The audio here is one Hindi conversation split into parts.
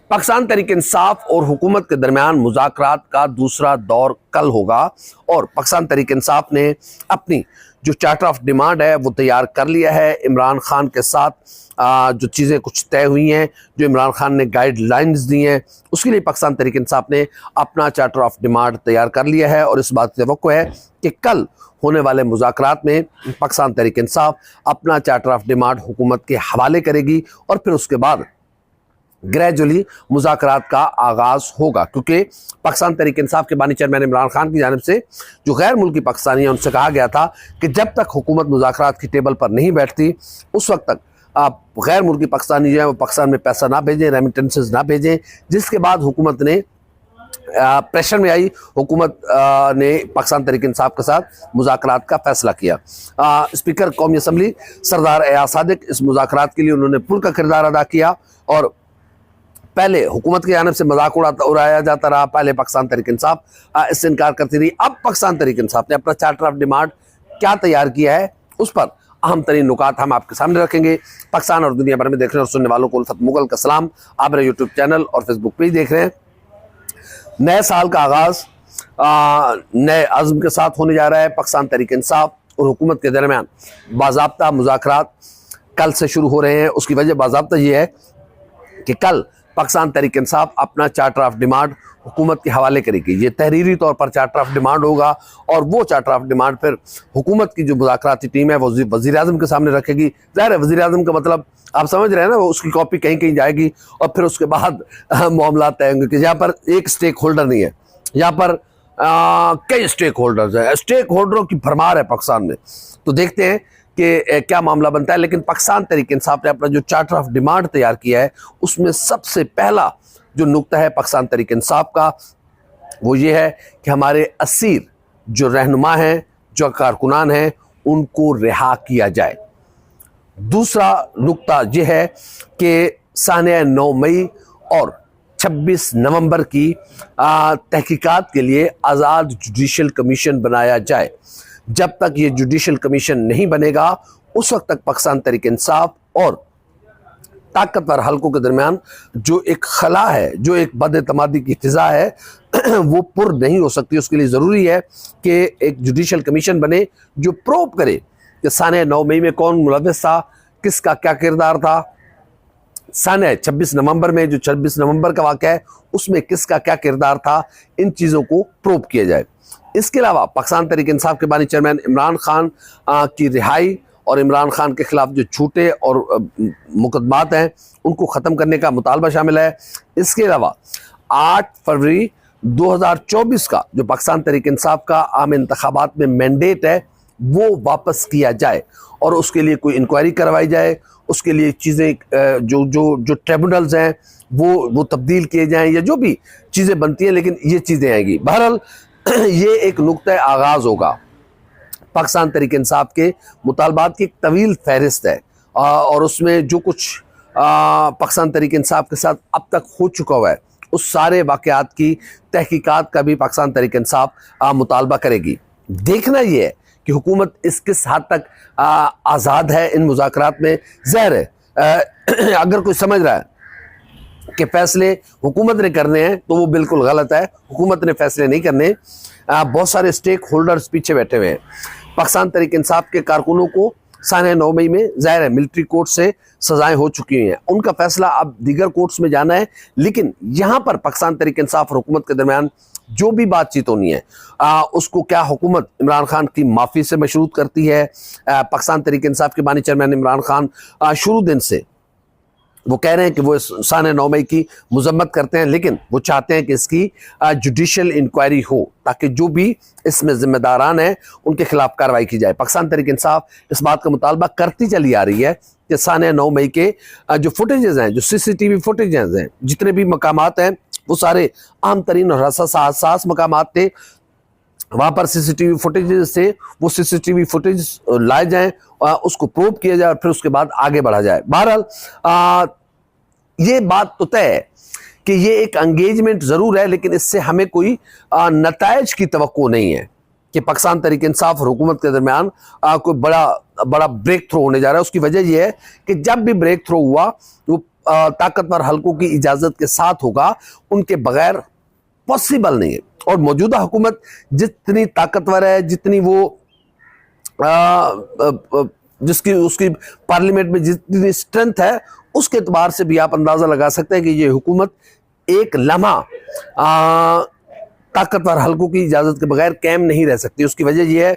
पाकिस्तान तहरीक इंसाफ और हुकूमत के दरमियान मुज़ाकरात का दूसरा दौर कल होगा और पाकिस्तान तहरीक इंसाफ ने अपनी जो चार्टर ऑफ डिमांड है वो तैयार कर लिया है। इमरान खान के साथ जो चीज़ें कुछ तय हुई हैं, जो इमरान खान ने गाइडलाइंस दी हैं, उसके लिए पाकिस्तान तहरीक इंसाफ ने अपना चार्टर ऑफ डिमांड तैयार कर लिया है और इस बात की तवक्को है कि कल होने वाले मुज़ाकरात में पाकिस्तान तहरीक इंसाफ अपना चार्टर ऑफ डिमांड हुकूमत के हवाले करेगी और फिर उसके बाद ग्रेजुअली मुज़ाकरात का आगाज़ होगा, क्योंकि पाकिस्तान तहरीक इंसाफ के बानी चेयरमैन इमरान खान की जानिब से जो गैर मुल्की पाकिस्तानी हैं उनसे कहा गया था कि जब तक हुकूमत मुज़ाकरात की टेबल पर नहीं बैठती उस वक्त तक आप गैर मुल्की पाकिस्तानी जो है वो पाकिस्तान में पैसा ना भेजें, रेमिटेंसेस ना भेजें। जिसके बाद हुकूमत ने प्रेशर में आई, हुकूमत ने पाकिस्तान तहरीक इंसाफ के साथ मुज़ाकरात का फैसला किया। स्पीकर कौमी असम्बली सरदार एयाज सादिक इस मुज़ाकरात के लिए उन्होंने पुरका किरदार अदा किया और पहले हुकूमत की जानिब से मजाक उड़ाया जाता रहा, पहले पाकिस्तान तहरीक इंसाफ इससे इनकार करती रही। अब पाकिस्तान तहरीक इंसाफ ने अपना चार्टर ऑफ डिमांड क्या तैयार किया है उस पर अहम तरीन नुकात हम आपके सामने रखेंगे। पाकिस्तान और दुनिया भर में देखने और सुनने वालों को उल्फत मुगल का सलाम। आप मेरे यूट्यूब चैनल और फेसबुक पेज देख रहे हैं। नए साल का आगाज़ नए अज़्म के साथ होने जा रहा है। पाकिस्तान तहरीक इंसाफ और हुकूमत के दरमियान बाज़ाब्ता मुज़ाकरात कल से शुरू हो रहे हैं। उसकी वजह बाज़ाब्ता ये है कि कल पाकिस्तान तहरीक इंसाफ अपना चार्टर ऑफ डिमांड हुकूमत के हवाले करेगी। ये तहरीरी तौर पर चार्टर ऑफ डिमांड होगा और वो चार्टर ऑफ डिमांड फिर हुकूमत की जो मुज़ाकराती टीम है वो वज़ीर आज़म के सामने रखेगी। ज़ाहिर है वज़ीर आज़म का मतलब आप समझ रहे हैं ना, वो उसकी कॉपी कहीं कहीं जाएगी और फिर उसके बाद मामला तय होंगे कि यहाँ पर एक स्टेक होल्डर नहीं है, यहाँ पर कई स्टेक होल्डर्स हैं, स्टेक होल्डरों की भरमार है पाकिस्तान में। तो देखते हैं कि क्या मामला बनता है। लेकिन पाकिस्तान तहरीक इंसाफ ने अपना जो चार्टर ऑफ डिमांड तैयार किया है उसमें सबसे पहला जो नुक्ता है पाकिस्तान तहरीक इंसाफ का वो ये है कि हमारे असीर जो रहनुमा हैं, जो कारकुनान हैं, उनको रिहा किया जाए। दूसरा नुक्ता ये है कि साने 9 मई और 26 नवंबर की तहकीकात के लिए आज़ाद जुडिशल कमीशन बनाया जाए। जब तक ये जुडिशल कमीशन नहीं बनेगा उस वक्त तक पाकिस्तान तहरीक इंसाफ और ताकतवर हलकों के दरमियान जो एक खला है, जो एक बदएतमादी की फिजा है वो पुर नहीं हो सकती। उसके लिए ज़रूरी है कि एक जुडिशल कमीशन बने जो प्रोब करे कि साने 9 मई में कौन मुलव्वस था, किसका क्या किरदार था, साने 26 नवंबर में जो 26 नवंबर का वाक़या है उसमें किसका क्या किरदार था, इन चीज़ों को प्रोब किया जाए। इसके अलावा पाकिस्तान तहरीक इंसाफ के बानी चेयरमैन इमरान खान की रिहाई और इमरान खान के खिलाफ जो झूठे और मुकदमात हैं उनको ख़त्म करने का मुतालबा शामिल है। इसके अलावा 8 फरवरी 2024 का जो पाकिस्तान तहरीक इंसाफ का आम इंतखाबात में मैंडेट है वो वापस किया जाए और उसके लिए कोई इंक्वायरी करवाई जाए, उसके लिए चीज़ें जो जो जो ट्रिब्यूनल्स हैं वो तब्दील किए जाएँ या जो भी चीज़ें बनती हैं, लेकिन ये चीज़ें आएंगी। बहरहाल ये एक नुक्ता आगाज़ होगा पाकिस्तान तहरीक इंसाफ के मुतालबात की एक तवील फहरिस्त है और उसमें जो कुछ पाकिस्तान तहरीक इंसाफ के साथ अब तक हो चुका हुआ है उस सारे वाक़यात की तहकीकात का भी पाकिस्तान तहरीक इंसाफ मुतालबा करेगी। देखना ये है कि हुकूमत किस हद तक आज़ाद है इन मुज़ाकरात में। ज़ाहिर है अगर कोई समझ रहा है कि फैसले हुकूमत ने करने हैं तो वो बिल्कुल गलत है। हुकूमत ने फैसले नहीं करने, बहुत सारे स्टेक होल्डर्स पीछे बैठे हुए हैं। पाकिस्तान तहरीक इंसाफ के कारकुनों को साने 9 मई में ज़ाहिर है मिलिट्री कोर्ट से सजाएं हो चुकी हैं, उनका फैसला अब दीगर कोर्ट्स में जाना है। लेकिन यहाँ पर पाकिस्तान तहरीक इंसाफ और हुकूमत के दरमियान जो भी बातचीत होनी है उसको क्या हुकूमत इमरान खान की माफ़ी से मशरूत करती है। पाकिस्तान तहरीक इंसाफ के बानी चेयरमैन इमरान खान शुरू दिन से वो कह रहे हैं कि वो साने 9 मई की मजम्मत करते हैं, लेकिन वो चाहते हैं कि इसकी जुडिशल इंक्वायरी हो ताकि जो भी इसमें जिम्मेदारान हैं उनके खिलाफ कार्रवाई की जाए। पाकिस्तान तहरीक इंसाफ इस बात का मुतालबा करती चली आ रही है कि साने 9 मई के जो फुटेजेस हैं, जो CCTV फुटेजेस हैं, जितने भी मकामात हैं वो सारे आम तरीन और हसास मकामात थे। वहाँ पर CCTV फुटेज से वो CCTV फुटेज लाए जाएं, उसको प्रूव किया जाए और फिर उसके बाद आगे बढ़ा जाए। बहरहाल ये बात तो तय है कि ये एक एंगेजमेंट ज़रूर है, लेकिन इससे हमें कोई नताइज की तवक्को नहीं है कि पाकिस्तान तहरीक इंसाफ और हुकूमत के दरमियान कोई बड़ा ब्रेक थ्रू होने जा रहा है। उसकी वजह यह है कि जब भी ब्रेक थ्रू हुआ वो ताकतवर हलकों की इजाजत के साथ होगा, उनके बगैर पॉसिबल नहीं है। और मौजूदा हुकूमत जितनी ताकतवर है, जितनी वो जिसकी उसकी पार्लियामेंट में जितनी स्ट्रेंथ है, उसके एतबार से भी आप अंदाजा लगा सकते हैं कि ये हुकूमत एक लम्हा ताकतवर हलकों की इजाजत के बगैर कायम नहीं रह सकती। उसकी वजह यह है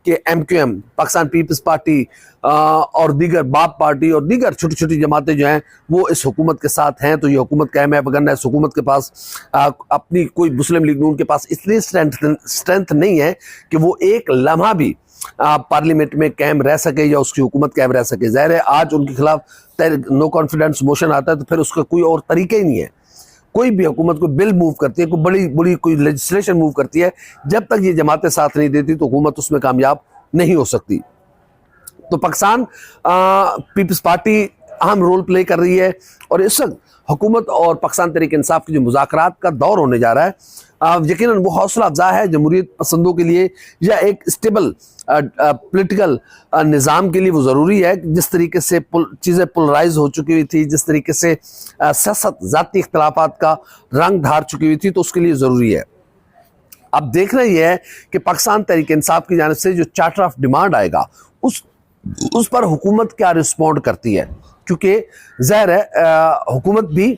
कि MQM, पाकिस्तान पीपल्स पार्टी और दीगर बाप पार्टी और दीगर छोटी छोटी जमातें जो हैं वो इस हुकूमत के साथ हैं, तो ये हुकूमत कायम है। वरना इस हुकूमत के पास अपनी कोई मुस्लिम लीग नून के पास इतनी स्ट्रेंथ नहीं है कि वो एक लम्हा भी पार्लियामेंट में कायम रह सके या उसकी हुकूमत कायम रह सके। जाहिर है आज उनके खिलाफ नो कॉन्फिडेंस मोशन आता है तो फिर उसका कोई और तरीका ही नहीं है। कोई भी हुकूमत कोई बिल मूव करती है, कोई बड़ी बड़ी कोई लेजिस्लेशन मूव करती है, जब तक ये जमातें साथ नहीं देती तो हुकूमत उसमें कामयाब नहीं हो सकती। तो पाकिस्तान पीपल्स पार्टी अहम रोल प्ले कर रही है और इस वक्त हुकूमत और पाकिस्तान तहरीक इंसाफ की जो मुज़ाकरात का दौर होने जा रहा है, यकीनन वो हौसला अफजा है जमहूरियत पसंदों के लिए या एक स्टेबल पॉलिटिकल निज़ाम के लिए। वो ज़रूरी है कि जिस तरीके से चीज़ें पोलराइज हो चुकी हुई थी, जिस तरीके से सियासत ज़ाती इख्तलाफात का रंग धार चुकी हुई थी, तो उसके लिए ज़रूरी है। अब देखना यह है कि पाकिस्तान तहरीक इंसाफ की जानिब से जो चार्टर ऑफ डिमांड आएगा उस पर हुकूमत क्या रिस्पॉन्ड करती है, क्योंकि ज़ाहिर है हुकूमत भी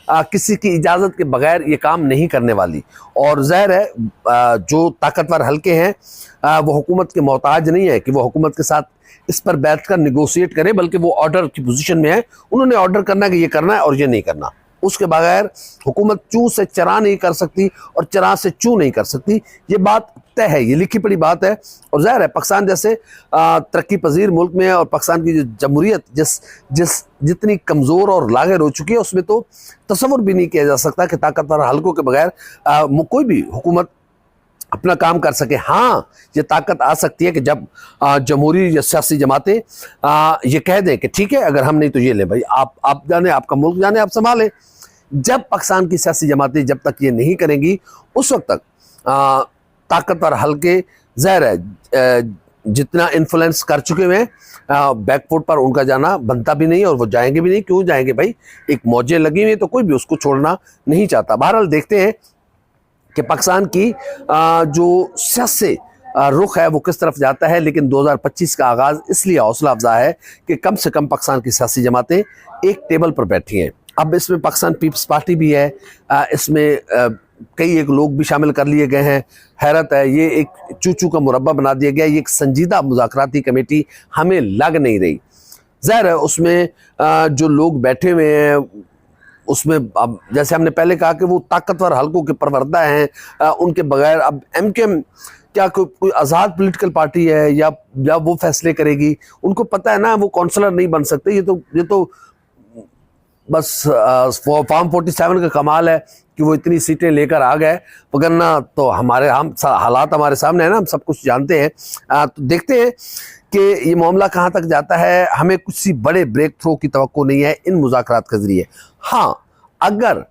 किसी की इजाज़त के बगैर ये काम नहीं करने वाली। और ज़ाहिर है जो ताकतवर हल्के हैं वो हुकूमत के मोहताज नहीं है कि वो हुकूमत के साथ इस पर बैठकर निगोशिएट करें, बल्कि वो ऑर्डर की पोजीशन में है। उन्होंने ऑर्डर करना है कि ये करना है और ये नहीं करना। उसके बगैर हुकूमत चू से चरा नहीं कर सकती और चरा से चू नहीं कर सकती। ये बात तय है, ये लिखी पड़ी बात है। और ज़ाहिर है पाकिस्तान जैसे तरक्की पजीर मुल्क में और पाकिस्तान की जो जमहूरियत जितनी कमज़ोर और लागर हो चुकी है, उसमें तो तसव्वुर भी नहीं किया जा सकता कि ताकतवर हलकों के बगैर कोई भी हुकूमत अपना काम कर सके। हाँ, ये ताकत आ सकती है कि जब जमहूरी या सियासी जमातें ये कह दें कि ठीक है, अगर हम नहीं तो ये ले भाई, आप जाने, आपका मुल्क जाने, आप संभालें। जब पाकिस्तान की सियासी जमातें जब तक ये नहीं करेंगी, उस वक्त तक ताकतवर हल्के ज़ाहिर है जितना इन्फ्लुएंस कर चुके हुए हैं, बैकफुट पर उनका जाना बनता भी नहीं और वो जाएंगे भी नहीं। क्यों जाएंगे भाई? एक मौजें लगी हुई तो कोई भी उसको छोड़ना नहीं चाहता। बहरहाल देखते हैं कि पाकिस्तान की जो सियासी रुख है वो किस तरफ जाता है। लेकिन 2025 का आगाज़ इसलिए हौसला अफजा है कि कम से कम पाकिस्तान की सियासी जमातें एक टेबल पर बैठी हैं। अब इसमें पाकिस्तान पीपल्स पार्टी भी है, इसमें कई एक लोग भी शामिल कर लिए गए हैं। हैरत है, ये एक चूचू का मुरब्बा बना दिया गया। ये एक संजीदा मुज़ाकराती कमेटी हमें लग नहीं रही। ज़ाहिर है उसमें जो लोग बैठे हुए हैं उसमें अब जैसे हमने पहले कहा कि वो ताकतवर हलकों के परवरदा हैं, उनके बगैर अब MQM क्या कोई आज़ाद पॉलिटिकल पार्टी है या वो फैसले करेगी? उनको पता है ना वो काउंसलर नहीं बन सकते। ये तो बस फॉर्म 47 का कमाल है कि वो इतनी सीटें लेकर आ गए, वगरना तो हालात हमारे सामने है ना, हम सब कुछ जानते हैं। तो देखते हैं कि ये मामला कहाँ तक जाता है। हमें कुछ बड़े ब्रेक थ्रो की तवक्को नहीं है इन मुज़ाकरात के ज़रिए। हाँ, अगर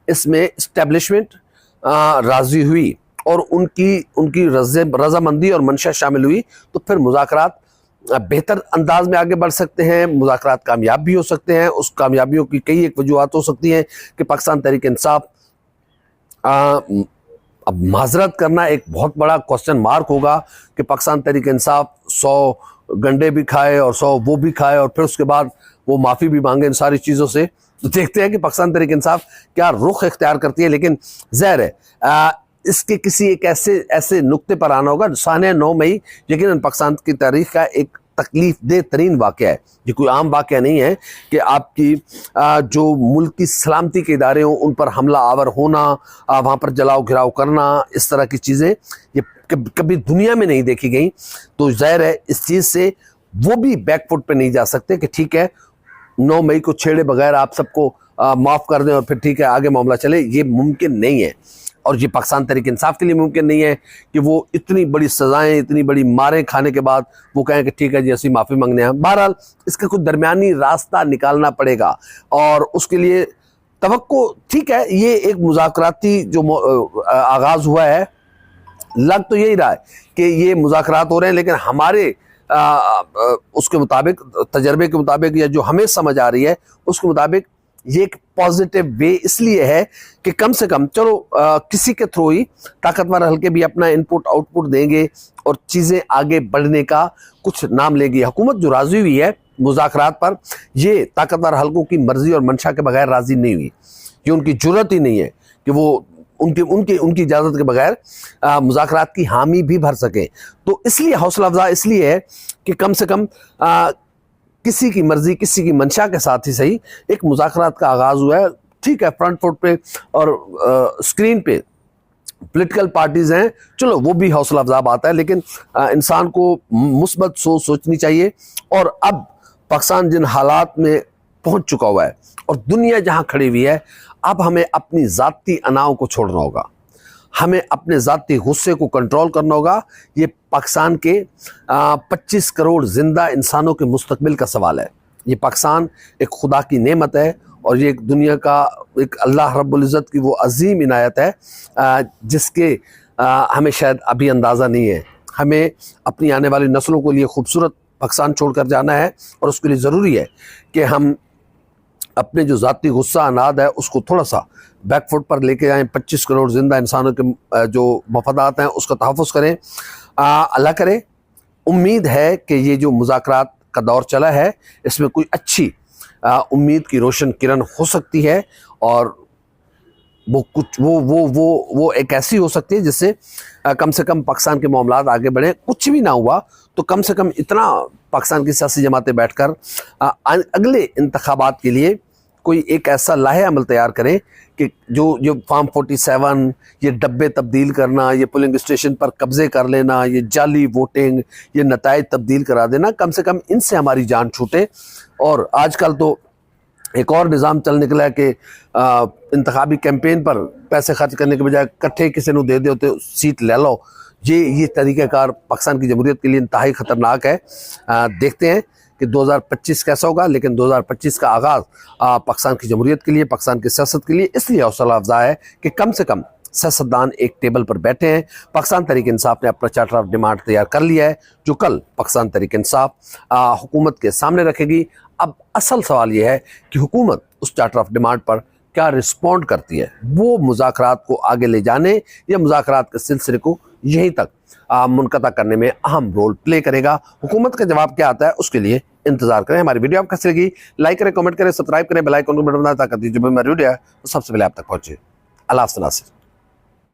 इसमें इस्टेब्लिशमेंट राज़ी हुई और उनकी रजामंदी और मंशा शामिल हुई तो फिर मुज़ाकरात बेहतर अंदाज में आगे बढ़ सकते हैं, मुज़ाकरात कामयाब भी हो सकते हैं। उस कामयाबियों की कई एक वजूहात हो सकती हैं कि पाकिस्तान तहरीक इंसाफ अब माजरत करना एक बहुत बड़ा क्वेश्चन मार्क होगा कि पाकिस्तान तहरीक इंसाफ 100 गंडे भी खाए और 100 वो भी खाए और फिर उसके बाद वो माफ़ी भी मांगे इन सारी चीज़ों से। तो देखते हैं कि पाकिस्तान तहरीक इंसाफ क्या रुख इख्तियार करती है। लेकिन ज़ाहिर है इसके किसी एक ऐसे नुक्ते पर आना होगा। साने 9 मई यकीनन पाकिस्तान की तारीख का एक तकलीफ दे तरीन वाक़या है। ये कोई आम वाक़या नहीं है कि आपकी जो मुल्क की सलामती के इदारे हों उन पर हमला आवर होना, वहाँ पर जलाओ घिराव करना, इस तरह की चीज़ें ये कभी दुनिया में नहीं देखी गई। तो ज़ाहिर है इस चीज़ से वो भी बैकफुट पे नहीं जा सकते कि ठीक है 9 मई को छेड़े बगैर आप सबको माफ़ कर दें और फिर ठीक है आगे मामला चले। ये मुमकिन नहीं है और ये पाकिस्तान तहरीक इंसाफ के लिए मुमकिन नहीं है कि वो इतनी बड़ी सज़ाएं, इतनी बड़ी मारें खाने के बाद वो कहें कि ठीक है जी ऐसी माफ़ी मांगने हैं। बहरहाल इसका कुछ दरमियानी रास्ता निकालना पड़ेगा और उसके लिए तवक्को ठीक है। ये एक मुज़ाकराती जो आगाज़ हुआ है, लग तो यही रहा है कि ये मुज़ाकरात हो रहे हैं, लेकिन हमारे उसके मुताबिक, तजर्बे के मुताबिक या जो हमें समझ आ रही है उसके मुताबिक ये एक पॉजिटिव वे इसलिए है कि कम से कम चलो किसी के थ्रू ही ताकतवर हल्के भी अपना इनपुट आउटपुट देंगे और चीज़ें आगे बढ़ने का कुछ नाम लेगी। हुकूमत जो राजी हुई है मुज़ाकरात पर, ये ताकतवर हल्कों की मर्जी और मंशा के बगैर राजी नहीं हुई। ये उनकी जुर्रत ही नहीं है कि वो उनकी इजाज़त के बगैर मुज़ाकरात की हामी भी भर सकें। तो इसलिए हौसला अफजा इसलिए है कि कम से कम किसी की मर्जी किसी की मंशा के साथ ही सही एक मुज़ाकरात का आगाज़ हुआ है। ठीक है, फ्रंट फुट पे और स्क्रीन पे पॉलिटिकल पार्टीज हैं, चलो वो भी हौसला अफजा बात है, लेकिन इंसान को मुस्बत सोचनी चाहिए। और अब पाकिस्तान जिन हालात में पहुंच चुका हुआ है और दुनिया जहां खड़ी हुई है, अब हमें अपनी ज़ाती अनाव को छोड़ना होगा, हमें अपने ज़ाती गुस्से को कंट्रोल करना होगा। ये पाकिस्तान के 25 करोड़ जिंदा इंसानों के मुस्तकबिल का सवाल है। ये पाकिस्तान एक खुदा की नेमत है और ये एक दुनिया का एक अल्लाह रब्बुल इज़्ज़त की वो अजीम इनायत है जिसके हमें शायद अभी अंदाज़ा नहीं है। हमें अपनी आने वाली नस्लों के लिए खूबसूरत पाकिस्तान छोड़कर जाना है और उसके लिए ज़रूरी है कि हम अपने जो ज़ाती गुस्सा अनाद है उसको थोड़ा सा बैकफुट पर लेके जाएं। 25 करोड़ जिंदा इंसानों के जो मफादात हैं उसका तहफ़्फ़ुज़ करें। अल्लाह करे, उम्मीद है कि ये जो मुज़ाकरात का दौर चला है इसमें कोई अच्छी उम्मीद की रोशन किरण हो सकती है और वो कुछ वो एक ऐसी हो सकती है जिससे कम से कम पाकिस्तान के मामलात आगे बढ़े। कुछ भी ना हुआ तो कम से कम इतना पाकिस्तान की सियासी जमातें बैठकर अगले इंतखाबात के लिए कोई एक ऐसा लाहे अमल तैयार करें कि जो फार्म 47, ये डब्बे तब्दील करना, ये पोलिंग स्टेशन पर कब्जे कर लेना, ये जाली वोटिंग, ये नताइज तब्दील करा देना, कम से कम इनसे हमारी जान छूटे। और आजकल तो एक और निज़ाम चल निकला है कि इंतखाबी कैंपेन पर पैसे खर्च करने के बजाय इकट्ठे किसी को दे दो तो सीट ले लो। ये तरीक़ाकार पाकिस्तान की जमहूरियत के लिए इंतहाई ख़तरनाक है। देखते हैं कि 2025 कैसा होगा, लेकिन 2025 का आगाज़ पाकिस्तान की जमहूरियत के लिए, पाकिस्तान की सियासत के लिए इसलिए हौसला अफजा है कि कम से कम सियासतदान एक टेबल पर बैठे हैं। पाकिस्तान तहरीक इंसाफ ने अपना चार्टर ऑफ डिमांड तैयार कर लिया है जो कल पाकिस्तान तहरीक इंसाफ हुकूमत के सामने रखेगी। अब असल सवाल यह है कि हुकूमत उस चार्टर ऑफ डिमांड पर क्या रिस्पॉन्ड करती है, वो मुज़ाकरात को आगे ले जाने या मुज़ाकरात के सिलसिले को यहीं तक मुनक़ता करने में अहम रोल प्ले करेगा। हुकूमत का जवाब क्या आता है उसके लिए इंतजार करें। हमारी वीडियो आपको कैसी लगी, लाइक करें, कमेंट करें, सब्सक्राइब करें, बेल आइकन को बटन दबाएं ताकि जो भी हमारी वीडियो है वो सबसे पहले आप तक पहुंचे। अल्लाह हाफ़िज़।